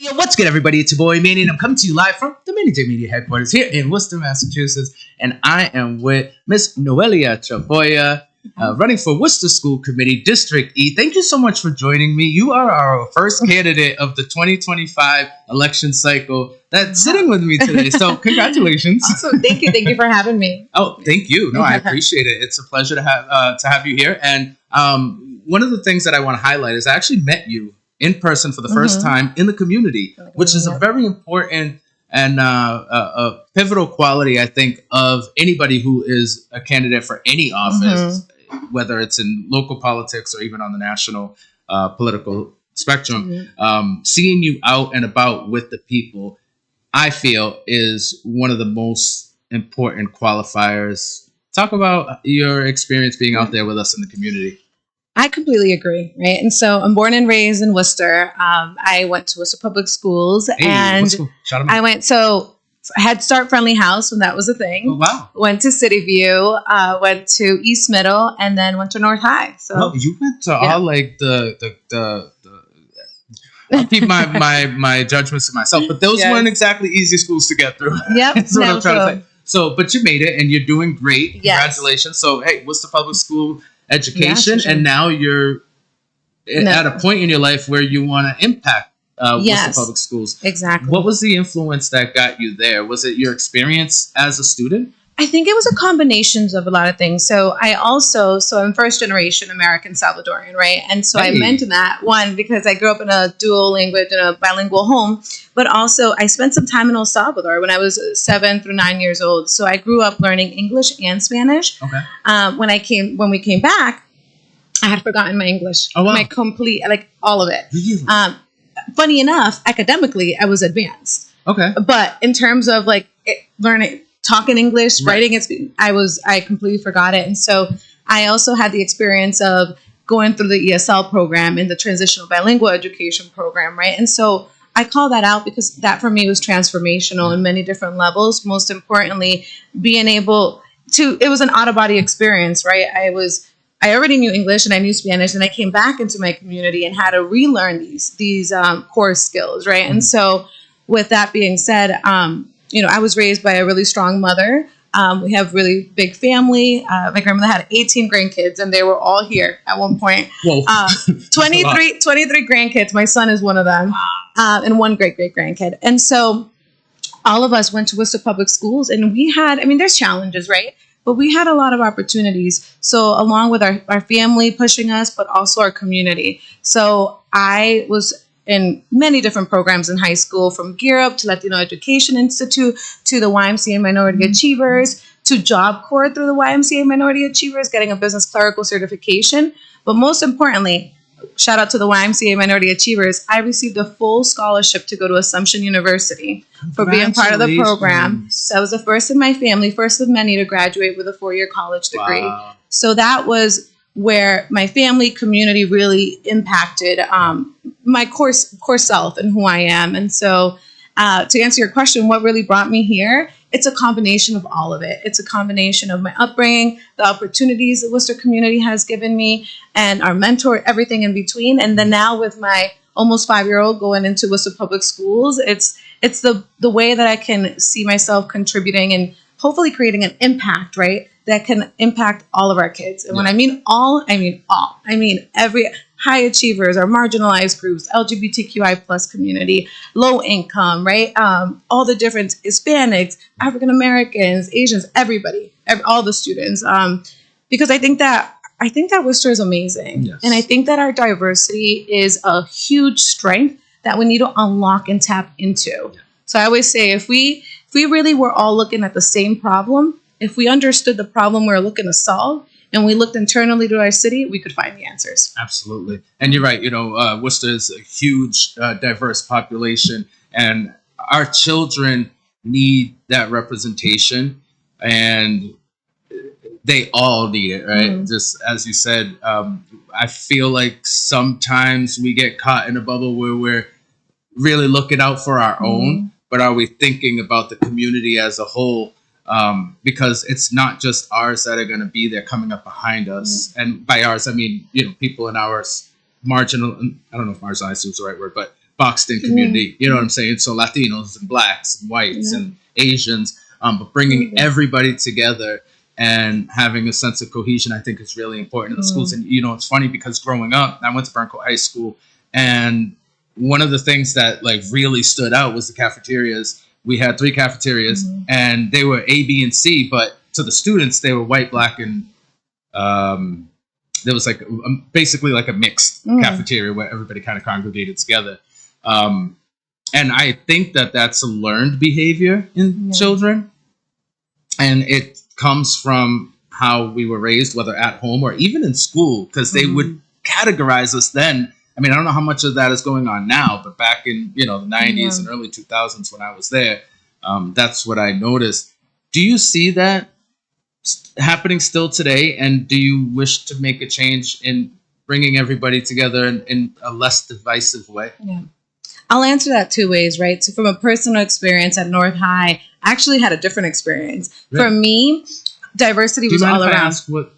Yo, what's good, everybody? It's your boy Manny, and I'm coming to you live from the Mini J Media headquarters here in Worcester, Massachusetts. And I am with Miss Noelia Chafoya, running for Worcester School Committee, District E. Thank you so much for joining me. You are our first candidate of the 2025 election cycle that's sitting with me today. So congratulations. Awesome. Thank you. Thank you for having me. Oh, thank you. No, I appreciate it. It's a pleasure to have you here. And one of the things that I want to highlight is I actually met you in person for the first time in the community, which is a very important and a pivotal quality, I think, of anybody who is a candidate for any office, whether it's in local politics or even on the national political spectrum. Seeing you out and about with the people, I feel, is one of the most important qualifiers. Talk about your experience being out there with us in the community. I completely agree, right? And so I'm born and raised in Worcester. I went to Worcester Public Schools, and I went Head Start Friendly House when that was a thing. Oh, wow. Went to City View, went to East Middle, and then went to North High. So you went to all like the I'll keep my judgments to myself, but those weren't exactly easy schools to get through. Yep. That's what I'm trying to say. So, but you made it, and you're doing great. Yes. Congratulations. So, hey, Worcester Public School education, and now you're at a point in your life where you want to impact Worcester Public Schools. Exactly. What was the influence that got you there? Was it your experience as a student? I think it was a combination of a lot of things. So I'm first generation American Salvadorian, right? And so I mentioned that, one, because I grew up in a dual language and a bilingual home, but also I spent some time in El Salvador when I was 7 through 9 years old. So I grew up learning English and Spanish. Okay. When we came back, I had forgotten my English. Oh, wow. My complete, like all of it. Really? Funny enough, academically, I was advanced. Okay. But in terms of learning, talking English, writing it, I completely forgot it. And so I also had the experience of going through the ESL program and the transitional bilingual education program, right? And so I call that out because that for me was transformational in many different levels. Most importantly, being able to, it was an out-of-body experience, right? I already knew English and I knew Spanish, and I came back into my community and had to relearn these core skills, right? And so with that being said, I was raised by a really strong mother. We have really big family. My grandmother had 18 grandkids, and they were all here at one point. Whoa. 23 grandkids. My son is one of them, and one great-great-grandkid. And so all of us went to Worcester Public Schools, and we had, there's challenges, right? But we had a lot of opportunities. So along with our family pushing us, but also our community. So I was in many different programs in high school, from Gear Up to Latino Education Institute to the YMCA Minority Achievers to Job Corps through the YMCA Minority Achievers, getting a business clerical certification. But most importantly, shout out to the YMCA Minority Achievers, I received a full scholarship to go to Assumption University for being part of the program. So I was the first in my family, first of many to graduate with a 4-year college degree. Wow. So that was where my family community really impacted my core self and who I am. And so to answer your question, what really brought me here? It's a combination of all of it. It's a combination of my upbringing, the opportunities the Worcester community has given me, and our mentor, everything in between. And then now with my almost 5-year-old going into Worcester Public Schools, it's the way that I can see myself contributing and hopefully creating an impact, right? That can impact all of our kids. And when I mean all, I mean all. I mean every high achievers, our marginalized groups, LGBTQI plus community, low income, right? All the different Hispanics, African Americans, Asians, everybody, all the students. Because I think that Worcester is amazing. Yes. And I think that our diversity is a huge strength that we need to unlock and tap into. Yeah. So I always say, if we really were all looking at the same problem, if we understood the problem we're looking to solve, and we looked internally to our city, we could find the answers. Absolutely. And you're right. Worcester is a huge, diverse population, and our children need that representation, and they all need it, right? Mm-hmm. Just as you said, I feel like sometimes we get caught in a bubble where we're really looking out for our own, but are we thinking about the community as a whole? Because it's not just ours that are going to be there coming up behind us. And by ours, I mean, people in our marginal, I don't know if marginalized is the right word, but boxed in community. You know what I'm saying? So Latinos and blacks and whites and Asians, but bringing everybody together and having a sense of cohesion, I think, is really important in the schools. And, you know, it's funny because growing up, I went to Burncoat High School, and one of the things that like really stood out was the cafeterias. We had 3 cafeterias, and they were A, B, and C, but to the students, they were white, black, and there was like basically like a mixed cafeteria where everybody kind of congregated together. And I think that that's a learned behavior in children, and it comes from how we were raised, whether at home or even in school, because they would categorize us then. I mean, I don't know how much of that is going on now, but back in, you know, the 90s and early 2000s when I was there, that's what I noticed. Do you see that happening still today? And do you wish to make a change in bringing everybody together in a less divisive way? Yeah. I'll answer that 2 ways, right? So from a personal experience at North High, I actually had a different experience. Really? For me, diversity was all around. Do you mind if I ask what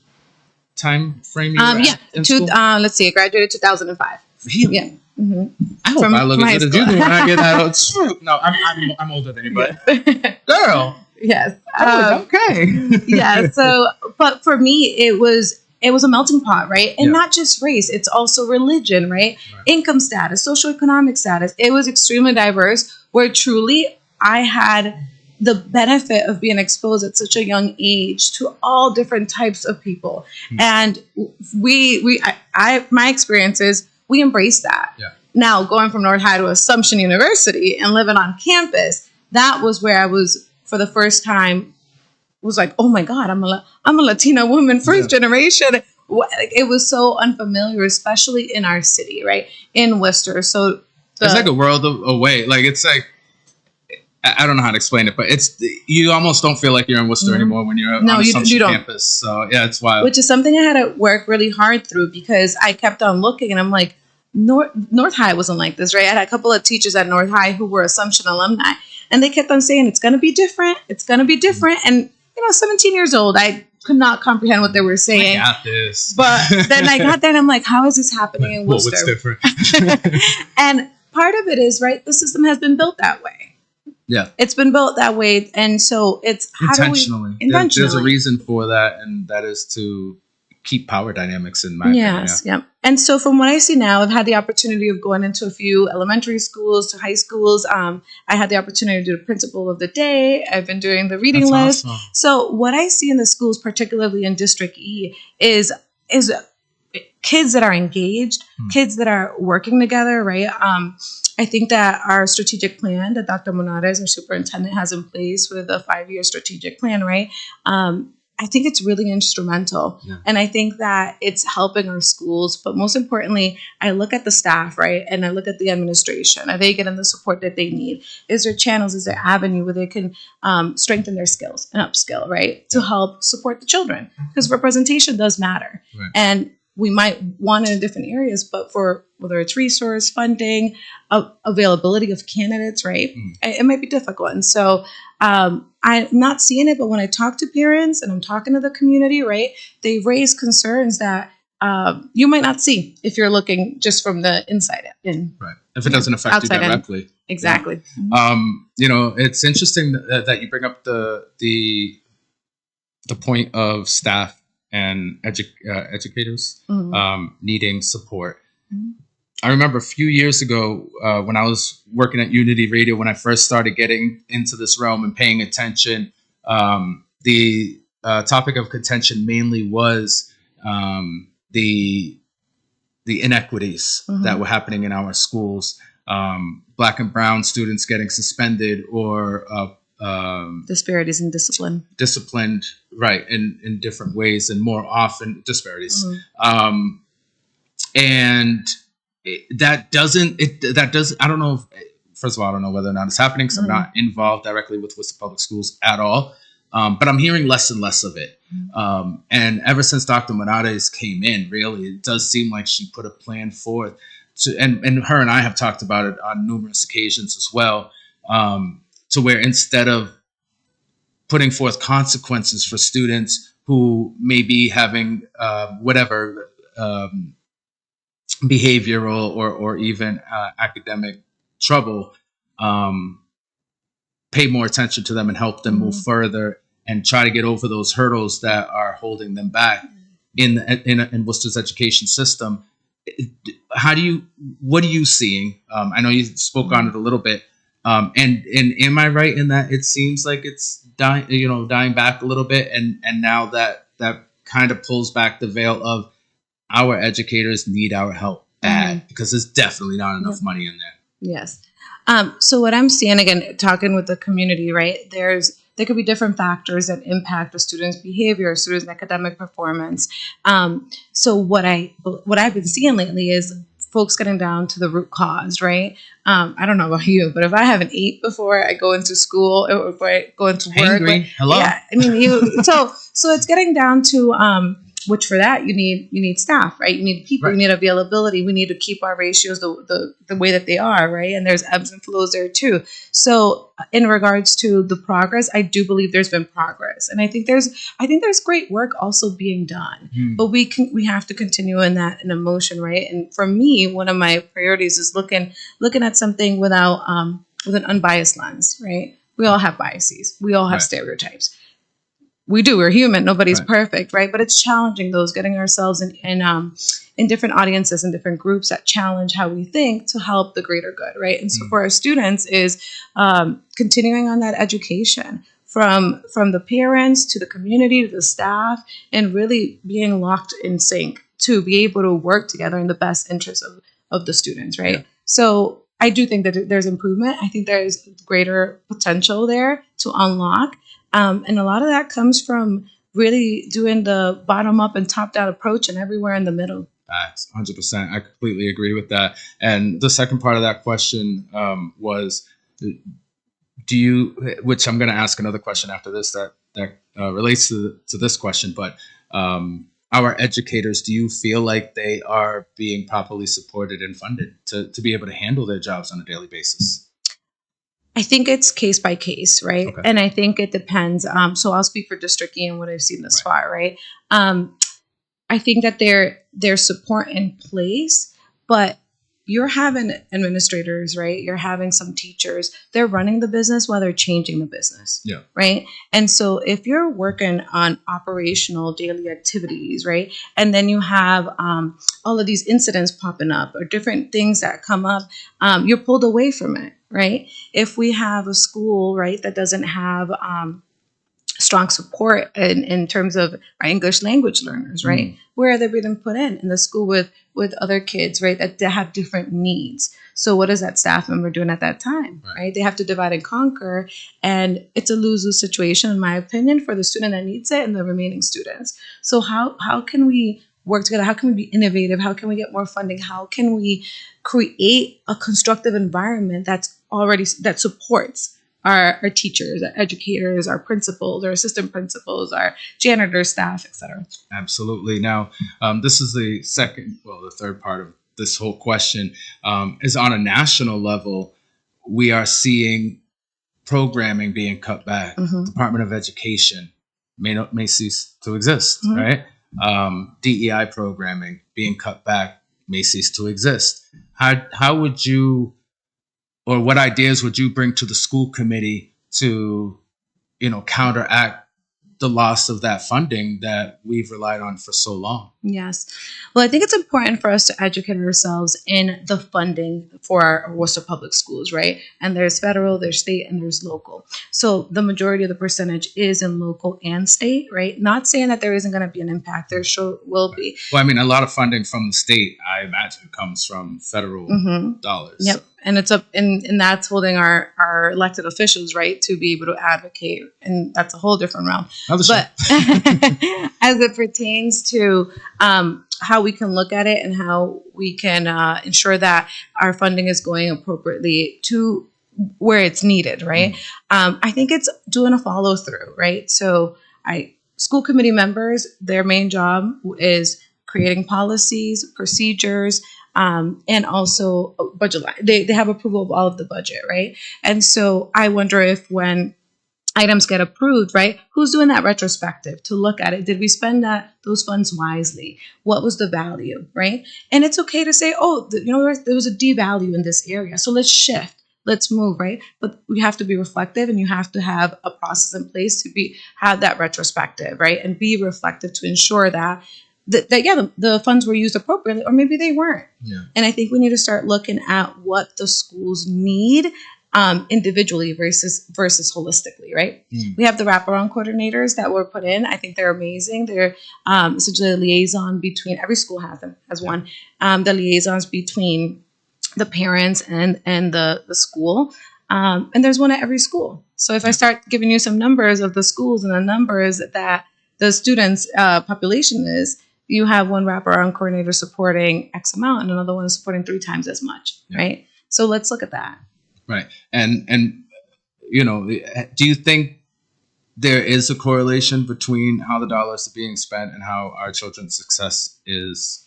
time frame you were at in school? Let's see, I graduated 2005. Really? Yeah. Mm-hmm. I hope I look as good as you do when I get out. No, I'm older than you, but girl. Yes. Okay. Yeah. So, but for me, it was a melting pot, right? And not just race; it's also religion, right? Income status, socioeconomic status. It was extremely diverse. Where truly, I had the benefit of being exposed at such a young age to all different types of people, and my experiences, we embraced that. Yeah. Now, going from North High to Assumption University and living on campus, that was where I was. For the first time, was like, oh my God, I'm a Latina woman, first generation. It was so unfamiliar, especially in our city, right? In Worcester. So it's like a world away. Like, it's like, I don't know how to explain it, but you almost don't feel like you're in Worcester anymore when you're on Assumption campus. So yeah, it's wild. Which is something I had to work really hard through, because I kept on looking and I'm like, North High wasn't like this, right? I had a couple of teachers at North High who were Assumption alumni. And they kept on saying, it's going to be different. It's going to be different. And, 17 years old, I could not comprehend what they were saying. I got this. But then I got there and I'm like, how is this happening in Worcester? What's different? And part of it is, right, the system has been built that way. Yeah. It's been built that way. And so it's intentionally. There's a reason for that. And that is to keep power dynamics in mind. Yes. Yeah. And so from what I see now, I've had the opportunity of going into a few elementary schools to high schools. I had the opportunity to do the principal of the day. I've been doing the reading list. Awesome. So what I see in the schools, particularly in District E, is kids that are engaged, kids that are working together, right? I think that our strategic plan that Dr. Monares, our superintendent, has in place with a 5-year strategic plan, right? I think it's really instrumental. Yeah. And I think that it's helping our schools. But most importantly, I look at the staff, right? And I look at the administration. Are they getting the support that they need? Is there channels, is there avenue where they can strengthen their skills and upskill, right? To help support the children. Because representation does matter. Right. And we might want it in different areas, but for whether it's resource, funding, availability of candidates, right? It might be difficult. And so I'm not seeing it, but when I talk to parents and I'm talking to the community, right, they raise concerns that you might not see if you're looking just from the inside in. Right. If it doesn't affect you directly. Exactly. Yeah. It's interesting that you bring up the point of staff and educators needing support. I remember a few years ago when I was working at Unity Radio, when I first started getting into this realm and paying attention, the topic of contention mainly was the inequities that were happening in our schools. Black and brown students getting suspended or disparities in discipline. Disciplined, right, in different ways, and more often disparities. And that doesn't. I don't know. First of all, I don't know whether or not it's happening because I'm not involved directly with Worcester Public Schools at all. But I'm hearing less and less of it. And ever since Dr. Monares came in, really, it does seem like she put a plan forth. And her and I have talked about it on numerous occasions as well. To where instead of putting forth consequences for students who may be having whatever behavioral or even academic trouble, pay more attention to them and help them move further and try to get over those hurdles that are holding them back in Worcester's education system. What are you seeing? I know you spoke on it a little bit. And am I right in that it seems like it's dying back a little bit, and now that kind of pulls back the veil of our educators need our help bad because there's definitely not enough money in there. Yes. So what I'm seeing, again, talking with the community, right? There could be different factors that impact a student's behavior, a student's academic performance. So what I've been seeing lately is folks getting down to the root cause, right? I don't know about you, but if I haven't eaten before I go into school or before I go into work, hello. Yeah, I mean, so it's getting down to which for that you need staff, right? You need people, right. You need availability. We need to keep our ratios the way that they are, right? And there's ebbs and flows there too. So in regards to the progress, I do believe there's been progress, and I think there's great work also being done. But we have to continue in a motion, right? And for me, one of my priorities is looking at something with an unbiased lens, right? We all have biases. We all have stereotypes. We do. We're human. Nobody's perfect, right? But it's challenging those, getting ourselves in different audiences and different groups that challenge how we think to help the greater good, right? And so for our students is continuing on that education from the parents to the community to the staff, and really being locked in sync to be able to work together in the best interest of the students, right? Yeah. So I do think that there's improvement. I think there's greater potential there to unlock. And a lot of that comes from really doing the bottom up and top down approach and everywhere in the middle. That's 100%. I completely agree with that. And the second part of that question was, which I'm going to ask another question after this that relates to this question, but our educators, do you feel like they are being properly supported and funded to be able to handle their jobs on a daily basis? I think it's case by case, right? Okay. And I think it depends. So I'll speak for District E and what I've seen thus far, right? I think that there's support in place, but you're having administrators, right? You're having some teachers. They're running the business while they're changing the business, right? And so if you're working on operational daily activities, right, and then you have all of these incidents popping up or different things that come up, you're pulled away from it, right? If we have a school, right, that doesn't have strong support in terms of our English language learners, right? Where are they being put in the school with other kids, right, that have different needs? So what is that staff member doing at that time, right? They have to divide and conquer, and it's a lose-lose situation, in my opinion, for the student that needs it and the remaining students. So how can we work together? How can we be innovative? How can we get more funding? How can we create a constructive environment that supports our teachers, our educators, our principals, our assistant principals, our janitor staff, et cetera? Absolutely. Now, this is the third part of this whole question is on a national level. We are seeing programming being cut back. Department of Education may cease to exist, right? DEI programming being cut back may cease to exist. How would you, or what ideas would you bring to the school committee to, counteract the loss of that funding that we've relied on for so long? Yes. Well, I think it's important for us to educate ourselves in the funding for our Worcester Public Schools, right? And there's federal, there's state, and there's local. So the majority of the percentage is in local and state, right? Not saying that there isn't going to be an impact. There sure will be. Well, I mean, a lot of funding from the state, I imagine, comes from federal dollars. Yep. And it's up, and that's holding our elected officials, right, to be able to advocate, and that's a whole different realm. But as it pertains to how we can look at it and how we can ensure that our funding is going appropriately to where it's needed, right? I think it's doing a follow through, right? So school committee members, their main job is creating policies, procedures, and also budget line. They have approval of all of the budget, right? And so I wonder if when items get approved, right? Who's doing that retrospective to look at it? Did we spend those funds wisely? What was the value, right? And it's okay to say, oh, there was a devalue in this area, so let's shift. Let's move, right? But we have to be reflective, and you have to have a process in place to have that retrospective, right? And be reflective to ensure that the funds were used appropriately, or maybe they weren't. Yeah. And I think we need to start looking at what the schools need individually versus holistically, right? We have the wraparound coordinators that were put in. I think they're amazing. They're essentially a liaison between, every school has one, the liaisons between the parents and the school. And there's one at every school. So if I start giving you some numbers of the schools and the numbers that the students' population is, you have one wraparound coordinator supporting X amount and another one is supporting 3 times as much, right? So let's look at that. Right. And do you think there is a correlation between how the dollars are being spent and how our children's success is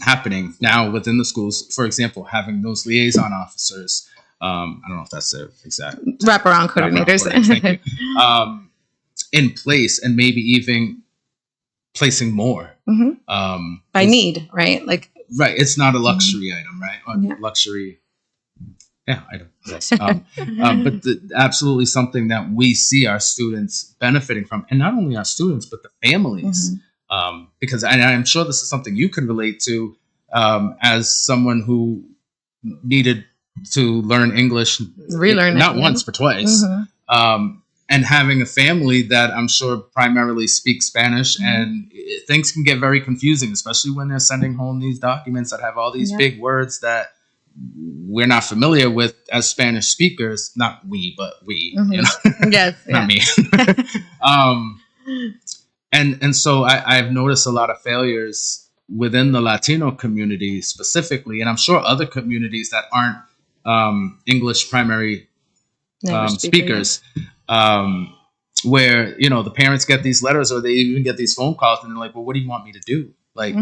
happening now within the schools? For example, having those liaison officers, I don't know if that's the exact wraparound coordinators, thank you, in place, and maybe even placing more by need, right? Like, right, it's not a luxury item, right? Or luxury, item. Yes. But absolutely something that we see our students benefiting from, and not only our students but the families, because I'm sure this is something you can relate to as someone who needed to learn English, relearn not once but twice. And having a family that I'm sure primarily speaks Spanish, and things can get very confusing, especially when they're sending home these documents that have all these big words that we're not familiar with as Spanish speakers. Not we, but we. Yes, not me. And so I've noticed a lot of failures within the Latino community specifically, and I'm sure other communities that aren't English primary speakers. Where the parents get these letters, or they even get these phone calls, and they're like, well, what do you want me to do? Like,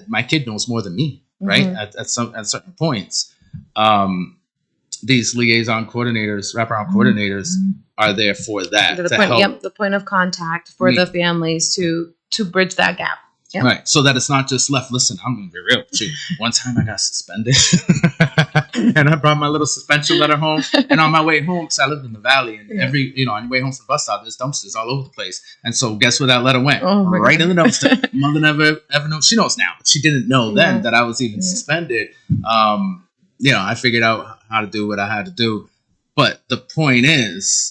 my kid knows more than me, right? At certain points, these liaison coordinators, wraparound coordinators, are there for that, to help. The point of contact for the families to bridge that gap. Yep. Right. So that it's not just left. Listen, I'm going to be real with you. One time I got suspended and I brought my little suspension letter home. And on my way home, because I lived in the valley, and on your way home from the bus stop, there's dumpsters all over the place. And so guess where that letter went? Right in the dumpster. Mother never ever knew. She knows now, but she didn't know then that I was even suspended. I figured out how to do what I had to do. But the point is,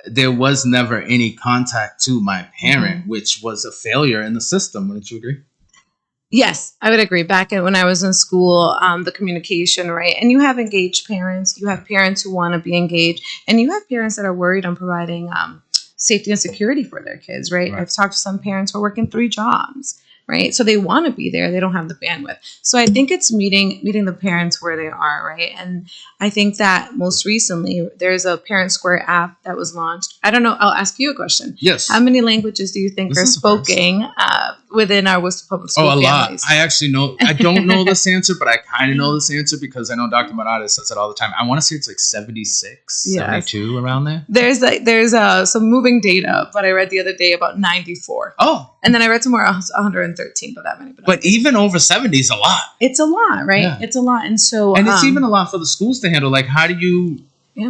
there was never any contact to my parent, which was a failure in the system. Wouldn't you agree? Yes, I would agree. Back when I was in school, the communication, right? And you have engaged parents. You have parents who want to be engaged. And you have parents that are worried on providing safety and security for their kids, right? I've talked to some parents who are working 3 jobs. Right. So they want to be there. They don't have the bandwidth. So I think it's meeting the parents where they are. Right. And I think that most recently there's a Parent Square app that was launched. I don't know. I'll ask you a question. Yes. How many languages do you think are spoken within our Worcester Public School families? Lot. I actually know. I don't know this answer, but I kind of know this answer because I know Dr. Monada says it all the time. I want to say it's like 76, 72 around there. There's some moving data, but I read the other day about 94. Oh. And then I read somewhere else 113, but that many. But even over 70 is a lot. It's a lot, right? Yeah. It's a lot. And so... And it's even a lot for the schools to handle. Like, how do you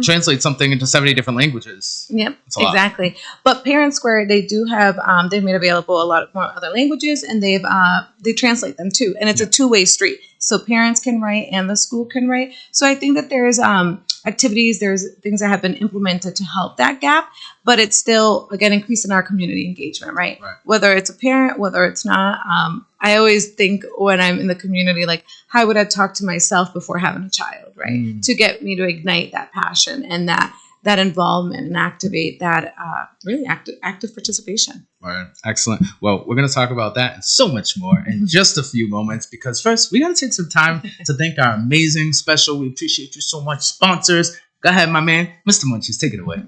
translate something into 70 different languages? Yep, exactly. But Parent Square, they do have... they've made available a lot more other languages, and they translate them too. And it's a two-way street. So parents can write and the school can write. So I think that there's activities, there's things that have been implemented to help that gap, but it's still, again, increasing our community engagement, right? Whether it's a parent, whether it's not. I always think when I'm in the community, like, how would I talk to myself before having a child, right? To get me to ignite that passion and that involvement and activate that really active participation. All right. Excellent. Well, we're going to talk about that and so much more in just a few moments, because first we got to take some time to thank our amazing special. We appreciate you so much. Sponsors. Go ahead, my man. Mr. Munchies, take it away.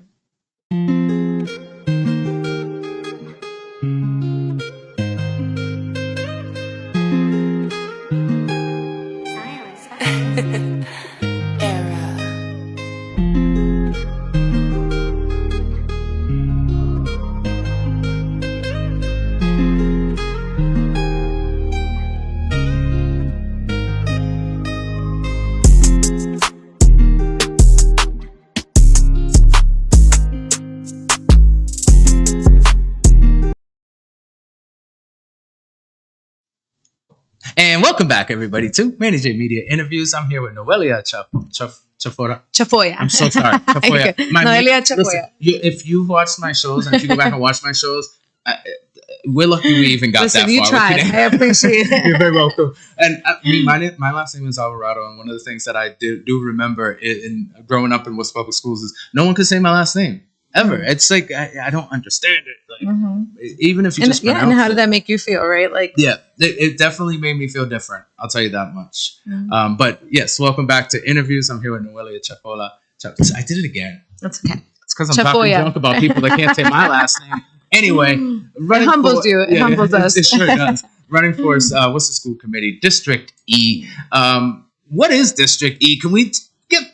Welcome back, everybody, to Manny J Media Interviews. I'm here with Noelia Chafoya. Chafoya. I'm so sorry. Chafoya. Noelia Chafoya. Listen, if you've watched my shows, and if you go back and watch my shows, we're lucky we even got that far. You tried. I appreciate it. You're very welcome. And my last name is Alvarado, and one of the things that I do remember in growing up in Worcester Public Schools is no one could say my last name. Ever. It's like I don't understand it. Like even if you just pronounce and how it. did that make you feel, right? Like it definitely made me feel different. I'll tell you that much. But yes, welcome back to Interviews. I'm here with Noelia Chafoya. I did it again. That's okay. It's because I'm talking junk about people that can't say my last name. Anyway, it humbles you. It humbles us. It sure does. Running for what's the school committee? District E. What is District E? Can we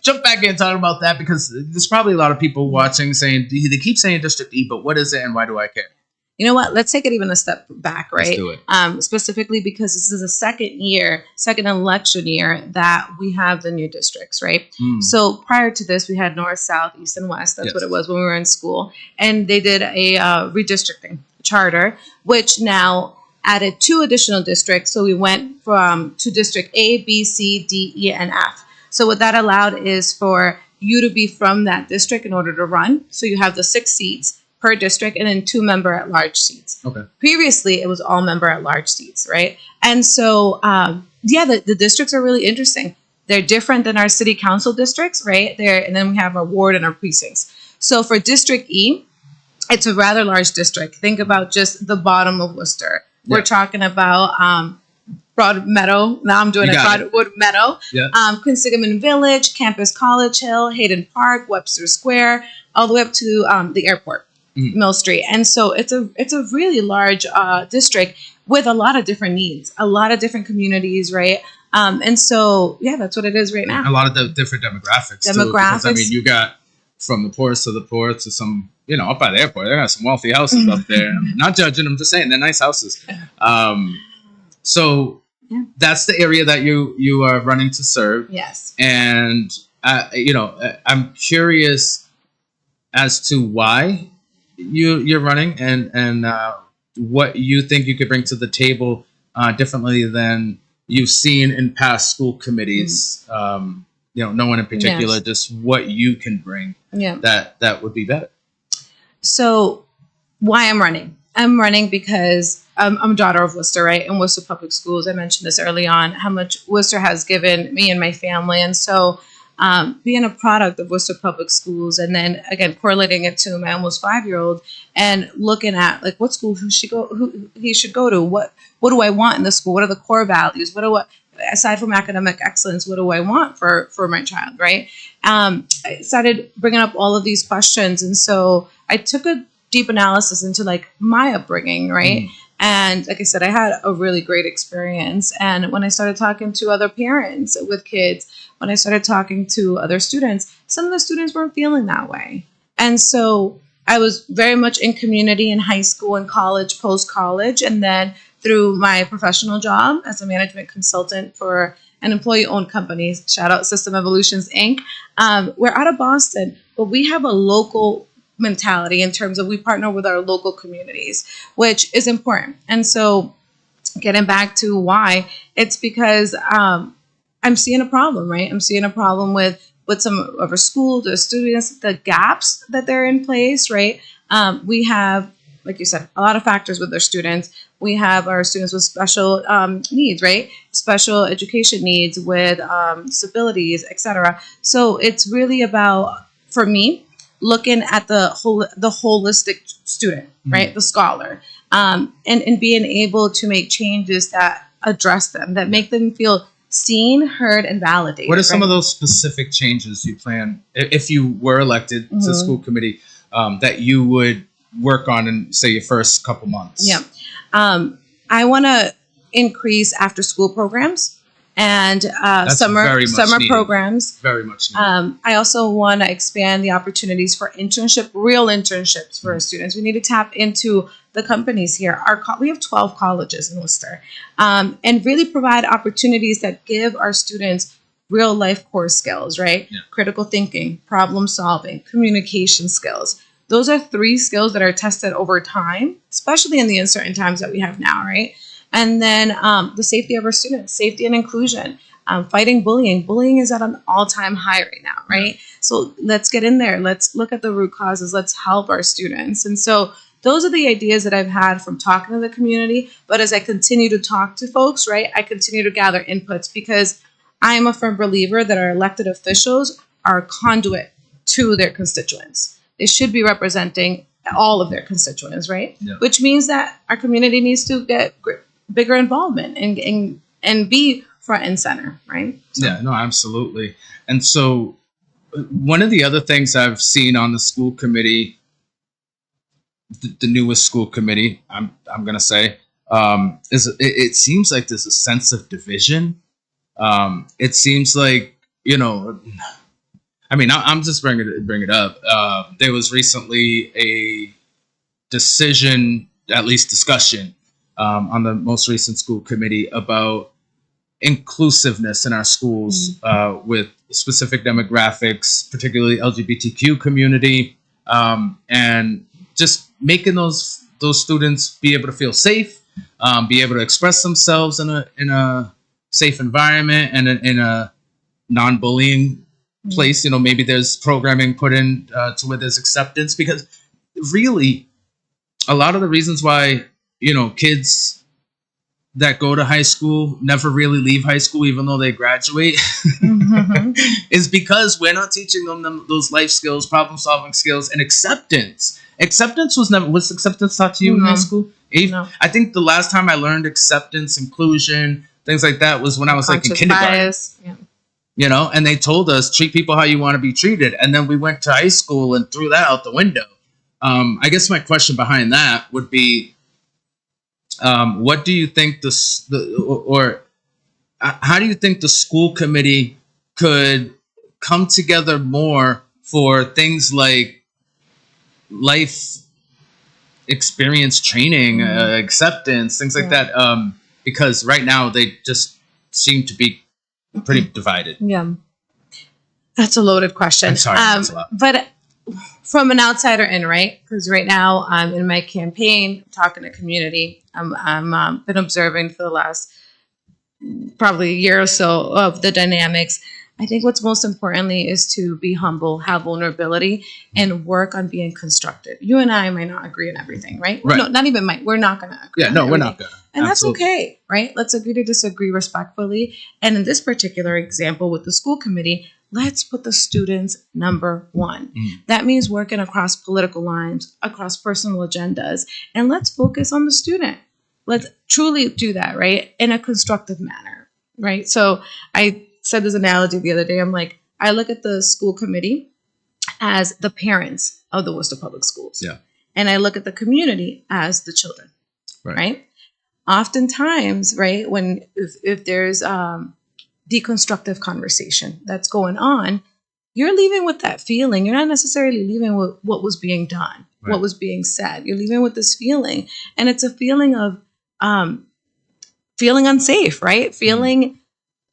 jump back in and talk about that, because there's probably a lot of people watching saying they keep saying District E, but what is it and why do I care? You know what? Let's take it even a step back, right? Let's do it. Specifically because this is the second election year that we have the new districts, right? So prior to this, we had North, South, East, and West. That's what it was when we were in school. And they did a redistricting charter, which now added 2 additional districts. So we went to District A, B, C, D, E, and F. So what that allowed is for you to be from that district in order to run. So you have the 6 seats per district and then 2 member-at-large seats. Okay. Previously, it was all member-at-large seats, right? And so, the districts are really interesting. They're different than our city council districts, right? And then we have our ward and our precincts. So for District E, it's a rather large district. Think about just the bottom of Worcester. We're talking about Broad Meadow. Now I'm doing Broadwood Meadow. Quinsigamon Village, Campus College Hill, Hayden Park, Webster Square, all the way up to the airport, Mill Street. And so it's a really large district with a lot of different needs, a lot of different communities, right? And so, that's what it is right now. A lot of the different demographics. Too, because, you got from the poorest of the poor to some, up by the airport, there are some wealthy houses up there. I'm not judging, I'm just saying they're nice houses. So that's the area that you are running to serve. Yes. And, I'm curious as to why you're running and what you think you could bring to the table differently than you've seen in past school committees. No one in particular, just what you can bring that would be better. So why I'm running? I'm running because I'm a daughter of Worcester, right? And Worcester Public Schools, I mentioned this early on, how much Worcester has given me and my family. And so being a product of Worcester Public Schools, and then again correlating it to my almost 5-year-old, and looking at like what school who he should go to, what do I want in the school, what are the core values, aside from academic excellence, what do I want for my child, right? I started bringing up all of these questions, and so I took a deep analysis into like my upbringing, right? And like I said, I had a really great experience. And when I started talking to other parents with kids, when I started talking to other students, some of the students weren't feeling that way. And so I was very much in community in high school and college, post-college, and then through my professional job as a management consultant for an employee-owned company, shout out System Evolutions, Inc. We're out of Boston, but we have a local mentality in terms of we partner with our local communities, which is important. And so getting back to why, it's because I'm seeing a problem, right? I'm seeing a problem with some of our schools, the students, the gaps that they're in place, right? We have, like you said, a lot of factors with our students. We have our students with special needs, right? Special education needs with disabilities, etc. So it's really about, for me, looking at the holistic student, right? The scholar, and being able to make changes that address them, that make them feel seen, heard, and validated. What are some of those specific changes you plan, if you were elected to school committee, that you would work on in, say, your first couple months? I want to increase after school programs and summer programs. Very much needed. I also want to expand the opportunities for real internships for our students. We need to tap into the companies here. We have 12 colleges in Worcester, and really provide opportunities that give our students real life core skills, right? Critical thinking, problem solving, communication skills. Those are 3 skills that are tested over time, especially in the uncertain times that we have now, right? And then the safety of our students, safety and inclusion, fighting bullying. Bullying is at an all-time high right now, right? So let's get in there. Let's look at the root causes. Let's help our students. And so those are the ideas that I've had from talking to the community. But as I continue to talk to folks, right, I continue to gather inputs, because I am a firm believer that our elected officials are a conduit to their constituents. They should be representing all of their constituents, right? Yeah. Which means that our community needs to get bigger involvement and be front and center, right? So. Yeah, no, absolutely. And so one of the other things I've seen on the school committee, the newest school committee, I'm going to say, is it seems like there's a sense of division. It seems like, I mean, I'm just bring it up. There was recently a decision, at least discussion, on the most recent school committee about inclusiveness in our schools, with specific demographics, particularly LGBTQ community, and just making those students be able to feel safe, be able to express themselves in a safe environment and in a non-bullying place. Maybe there's programming put in to where there's acceptance, because really a lot of the reasons why kids that go to high school never really leave high school even though they graduate is because we're not teaching them those life skills, problem solving skills, and acceptance. Was acceptance taught to you in high school? No. I think the last time I learned acceptance, inclusion, things like that was when I was like in kindergarten. Yeah. And they told us, treat people how you want to be treated. And then we went to high school and threw that out the window. I guess my question behind that would be, what do you think how do you think the school committee could come together more for things like life experience training, acceptance, things like that? Because right now they just seem to be pretty divided. Yeah, that's a loaded question. I'm sorry, that's a lot. But from an outsider in, right? Because right now I'm in my campaign, talking to community. I'm been observing for the last probably a year or so of the dynamics. I think what's most importantly is to be humble, have vulnerability, and work on being constructive. You and I might not agree on everything, right? No, not even might. We're not going to agree. Yeah, no, we're not going to. And Absolutely. That's okay, right? Let's agree to disagree respectfully. And in this particular example with the school committee, let's put the students number one. That means working across political lines, across personal agendas, and let's focus on the student. Let's truly do that, right? In a constructive manner, right? So I said this analogy the other day. I'm like, I look at the school committee as the parents of the Worcester Public Schools. Yeah. And I look at the community as the children, right? Oftentimes, right, if there's deconstructive conversation that's going on, you're leaving with that feeling. You're not necessarily leaving with what was being done, what was being said. You're leaving with this feeling. And it's a feeling of feeling unsafe, right? Feeling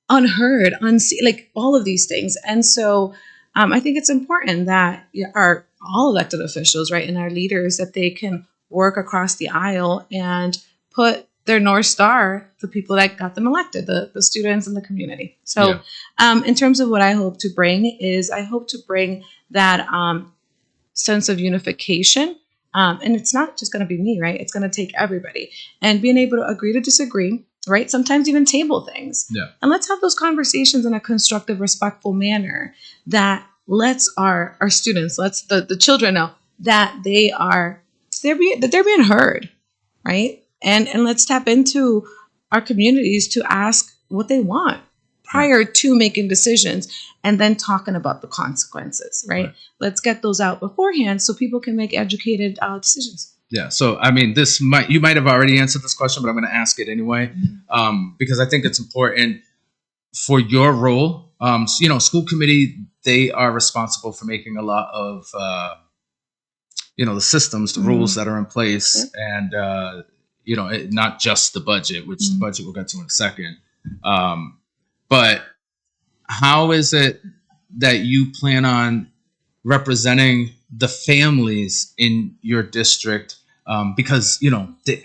unheard, unseen, like all of these things. And so I think it's important that our all elected officials, right, and our leaders, that they can work across the aisle and put their North Star, the people that got them elected, the students and the community. So in terms of what I hope to bring is I hope to bring that sense of unification. And it's not just going to be me, right? It's going to take everybody. And being able to agree to disagree, right? Sometimes even table things. Yeah. And let's have those conversations in a constructive, respectful manner that lets our students, lets the children know that they're being heard, right? And let's tap into our communities to ask what they want prior to making decisions and then talking about the consequences, right? Let's get those out beforehand so people can make educated decisions. Yeah. So, I mean, you might have already answered this question, but I'm going to ask it anyway, because I think it's important for your role. School committee, they are responsible for making a lot of, the systems, the rules that are in place, and, not just the budget, which the budget we'll get to in a second. But how is it that you plan on representing the families in your district because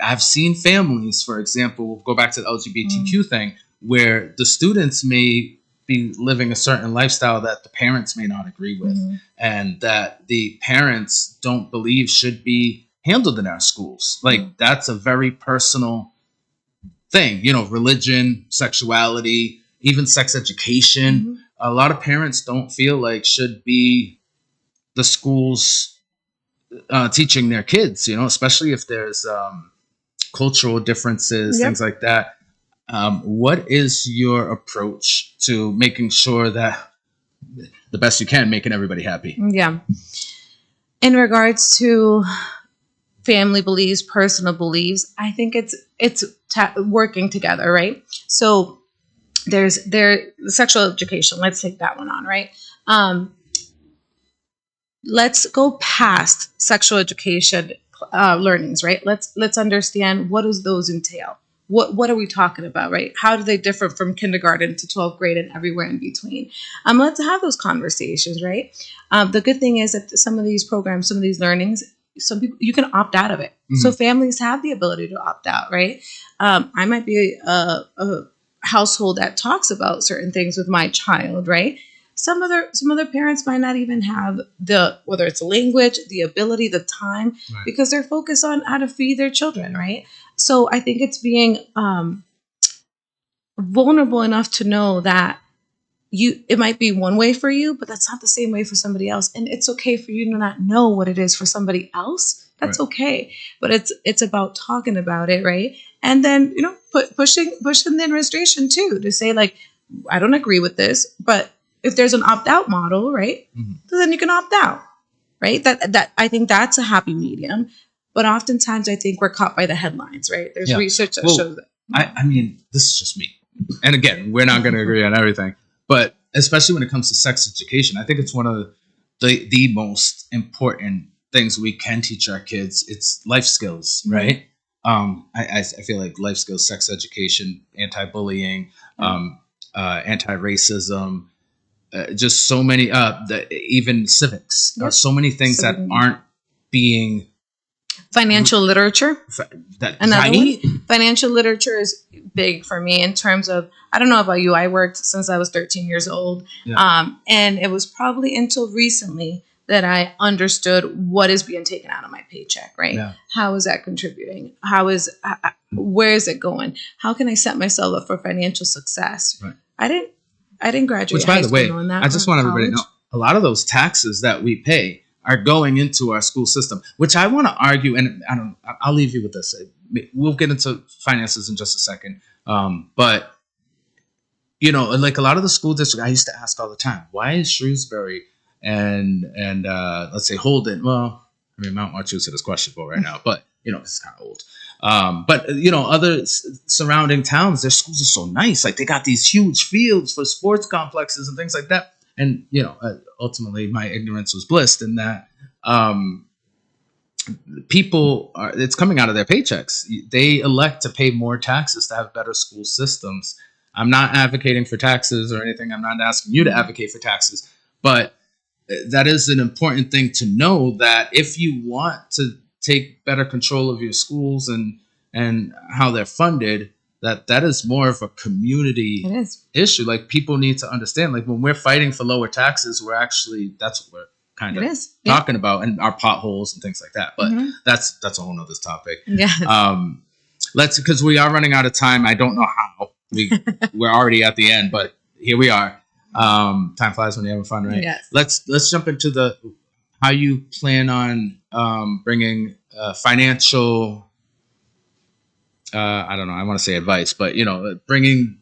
I've seen families, for example, we'll go back to the LGBTQ thing, where the students may be living a certain lifestyle that the parents may not agree with, and that the parents don't believe should be handled in our schools. Like that's a very personal thing, religion, sexuality, even sex education. A lot of parents don't feel like should be the schools teaching their kids, especially if there's cultural differences, things like that. What is your approach to making sure that the best you can, making everybody happy? Yeah. In regards to family beliefs, personal beliefs, I think it's working together, right? So there's sexual education. Let's take that one on, right? Let's go past sexual education learnings, right? Let's understand, what does those entail? What are we talking about, right? How do they differ from kindergarten to 12th grade and everywhere in between? Let's have those conversations, right? The good thing is that some of these programs, some of these learnings, some people, you can opt out of it. So families have the ability to opt out, right? I might be a household that talks about certain things with my child, right? Some other parents might not even have whether it's language, the ability, the time, because they're focused on how to feed their children, right? So I think it's being vulnerable enough to know that it might be one way for you, but that's not the same way for somebody else. And it's okay for you to not know what it is for somebody else. That's okay. But it's about talking about it, right? And then, pushing the administration too, to say, like, I don't agree with this, but if there's an opt-out model, right, then you can opt out, right? That I think that's a happy medium. But oftentimes I think we're caught by the headlines, right? There's research that shows that. I mean, this is just me. And again, we're not going to agree on everything. But especially when it comes to sex education, I think it's one of the most important things we can teach our kids. It's life skills, right? I feel like life skills, sex education, anti-bullying, anti-racism, just so many, even civics, so many things that aren't being... Financial literature. Financial literature is big for me in terms of, I don't know about you, I worked since I was 13 years old. And it was probably until recently that I understood what is being taken out of my paycheck, right? Yeah. How is that contributing? Where is it going? How can I set myself up for financial success? Right. I didn't graduate. Which, by the way, I just want everybody to know, a lot of those taxes that we pay are going into our school system, which I want to argue, and I'll leave you with this. We'll get into finances in just a second. But, like a lot of the school districts, I used to ask all the time, why is Shrewsbury and let's say Holden, well, I mean, Mount Wachusett is questionable right now, but, it's kind of old. But, other surrounding towns, their schools are so nice. Like, they got these huge fields for sports complexes and things like that. And, ultimately my ignorance was blissed in that it's coming out of their paychecks. They elect to pay more taxes to have better school systems. I'm not advocating for taxes or anything. I'm not asking you to advocate for taxes. But that is an important thing to know, that if you want to take better control of your schools and how they're funded, that is more of a community issue. Like, people need to understand, like, when we're fighting for lower taxes, that's what we're kind of talking about, and our potholes and things like that. But that's a whole nother topic. Yeah. Because we are running out of time. I don't know how we're already at the end, but here we are. Time flies when you're having fun, right? Yes. Let's jump into how you plan on bringing financial. I don't know, I want to say advice, but, bringing,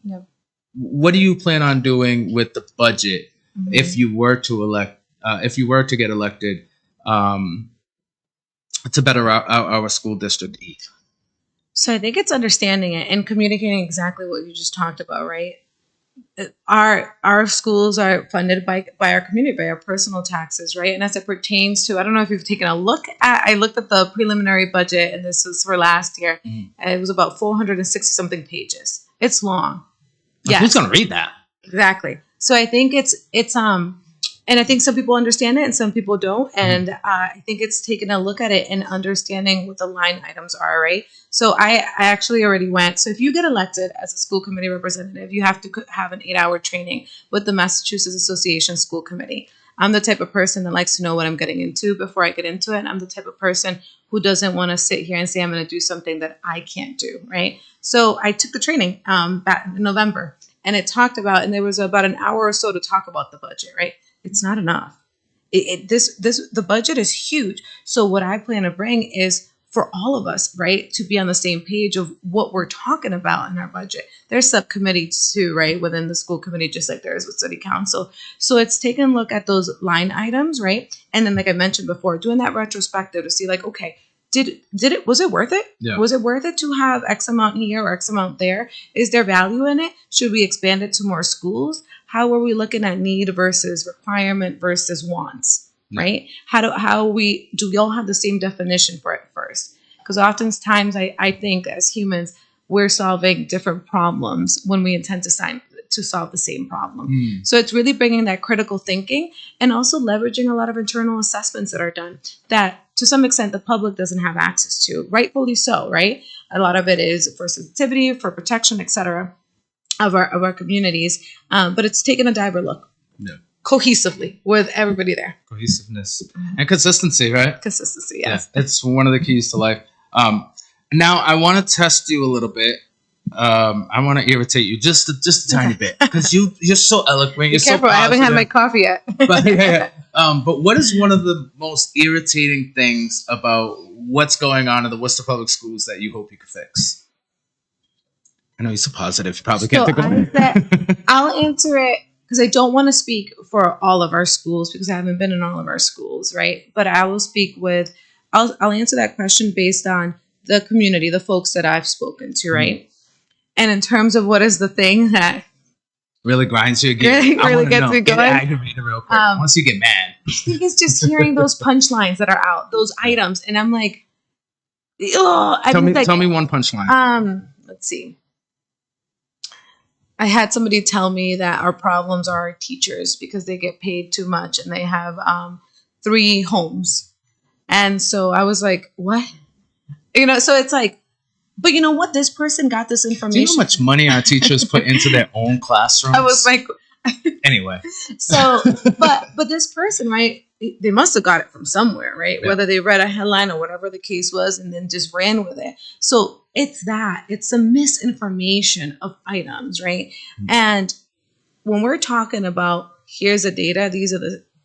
what do you plan on doing with the budget if you were to get elected, to better our school district? So I think it's understanding it and communicating exactly what you just talked about, right? Our schools are funded by our community, by our personal taxes, right? And as it pertains to, I don't know if you've taken a look at, I looked at the preliminary budget, and this was for last year. It was about 460 something pages. It's long. Yeah. Who's going to read that? Exactly. So I think it's And I think some people understand it and some people don't. And I think it's taking a look at it and understanding what the line items are, right? So I actually already went. So if you get elected as a school committee representative, you have to have an 8-hour training with the Massachusetts Association School Committee. I'm the type of person that likes to know what I'm getting into before I get into it. And I'm the type of person who doesn't want to sit here and say I'm going to do something that I can't do, right? So I took the training back in November, and it talked about, and there was about an hour or so to talk about the budget, right? It's not enough. The budget is huge. So what I plan to bring is for all of us, right, to be on the same page of what we're talking about in our budget. There's subcommittees too, right, within the school committee, just like there is with city council. So it's taking a look at those line items, right? And then, like I mentioned before, doing that retrospective to see, like, okay, was it worth it? Yeah. Was it worth it to have X amount here or X amount there? Is there value in it? Should we expand it to more schools? How are we looking at need versus requirement versus wants, right? Do we all have the same definition for it first? Because oftentimes I think as humans, we're solving different problems when we intend to solve the same problem. So it's really bringing that critical thinking and also leveraging a lot of internal assessments that are done that to some extent the public doesn't have access to, rightfully so, right? A lot of it is for sensitivity, for protection, et cetera, of our communities. But it's taken a diver look cohesively with everybody there. Cohesiveness and consistency, right? Consistency, yes. Yeah, it's one of the keys to life. Now I want to test you a little bit. I want to irritate you just a tiny bit because you're so eloquent. You're careful, so I haven't had my coffee yet. But what is one of the most irritating things about what's going on in the Worcester Public Schools that you hope you could fix? I know you're so positive. You probably can't think of it. I'll answer it because I don't want to speak for all of our schools because I haven't been in all of our schools, right? But I will speak I'll answer that question based on the community, the folks that I've spoken to, right? And in terms of what is the thing that really grinds you again, really gets me going. Get aggravated real quick. Once you get mad, I think it's just hearing those punchlines that are out, those items, and I'm like, oh. Tell me one punchline. Let's see. I had somebody tell me that our problems are our teachers because they get paid too much and they have 3 homes, and so I was like, what? So it's like. But you know what? This person got this information. Do you know how much money our teachers put into their own classrooms? I was like, anyway. So, but this person, right? They must have got it from somewhere, right? Yeah. Whether they read a headline or whatever the case was, and then just ran with it. So it's the misinformation of items, right? Mm-hmm. And when we're talking about here's the data,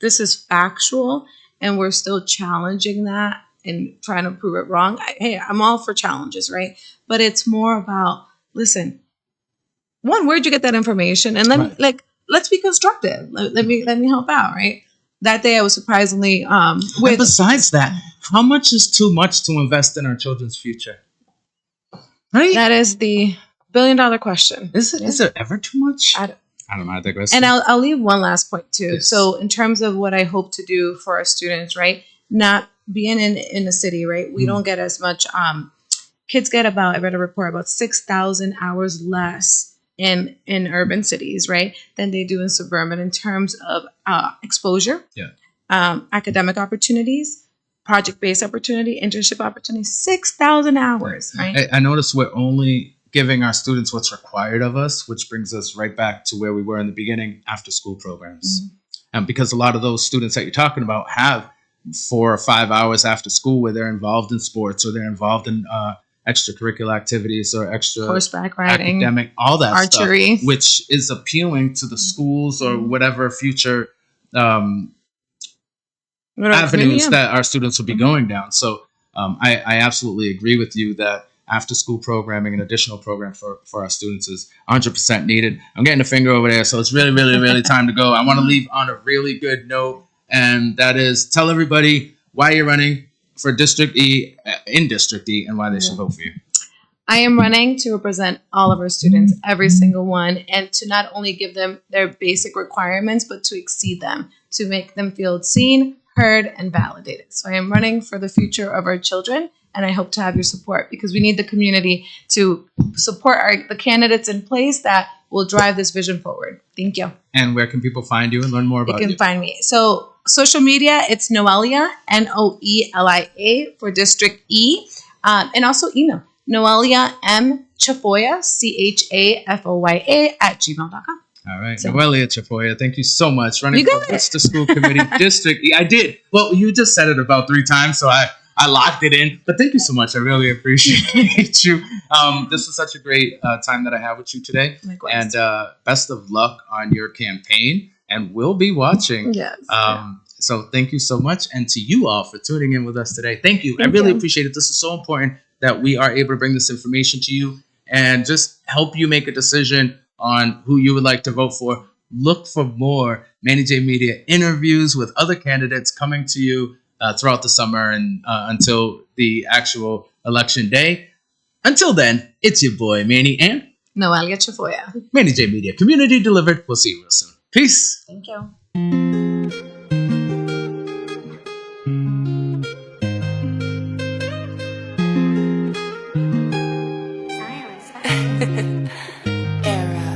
this is factual, and we're still challenging that and trying to prove it wrong. I'm all for challenges, right? But it's more about, listen, one, where'd you get that information? And let's be constructive. Let me help out, right? That day I was surprisingly with. Besides that, how much is too much to invest in our children's future? Right? That is the $1 billion question. Is it? Yeah. Is there ever too much? I don't know. I digress. And I'll leave one last point too. Yes. So in terms of what I hope to do for our students, right? Not being in the city, right? We don't get as much. Kids get I read a report, about 6,000 hours less in urban cities, right, than they do in suburban in terms of exposure, academic opportunities, project-based opportunity, internship opportunities. 6,000 hours, right? I noticed we're only giving our students what's required of us, which brings us right back to where we were in the beginning, after-school programs. Mm-hmm. And because a lot of those students that you're talking about have 4 or 5 hours after school where they're involved in sports or they're involved in extracurricular activities or extra horseback riding, academic, all that archery, stuff, which is appealing to the schools or whatever future avenues that our students will be going down. So I absolutely agree with you that after school programming and additional program for our students is 100% needed. I'm getting a finger over there, so it's really, really, really time to go. I want to leave on a really good note. And that is, tell everybody why you're running for District E, in District E, and why they should vote for you. I am running to represent all of our students, every single one, and to not only give them their basic requirements, but to exceed them, to make them feel seen, heard, and validated. So I am running for the future of our children, and I hope to have your support because we need the community to support the candidates in place that will drive this vision forward. Thank you. And where can people find you and learn more about you? They can find me. So social media, it's Noelia, Noelia for District E, and also email Noelia M. Chafoya, Chafoya @gmail.com. All right. So, Noelia Chafoya, thank you so much. Running for Worcester School Committee District E. I did. Well, you just said it about 3 times, so I locked it in. But thank you so much. I really appreciate you. This was such a great time that I had with you today. Likewise. And best of luck on your campaign. And we'll be watching. Yes. So thank you so much. And to you all for tuning in with us today. Thank you. I really appreciate it. This is so important that we are able to bring this information to you and just help you make a decision on who you would like to vote for. Look for more Manny J Media interviews with other candidates coming to you throughout the summer and until the actual election day. Until then, it's your boy Manny and Noelia Chafoya. Manny J Media, community delivered. We'll see you real soon. Peace. Thank you. Era.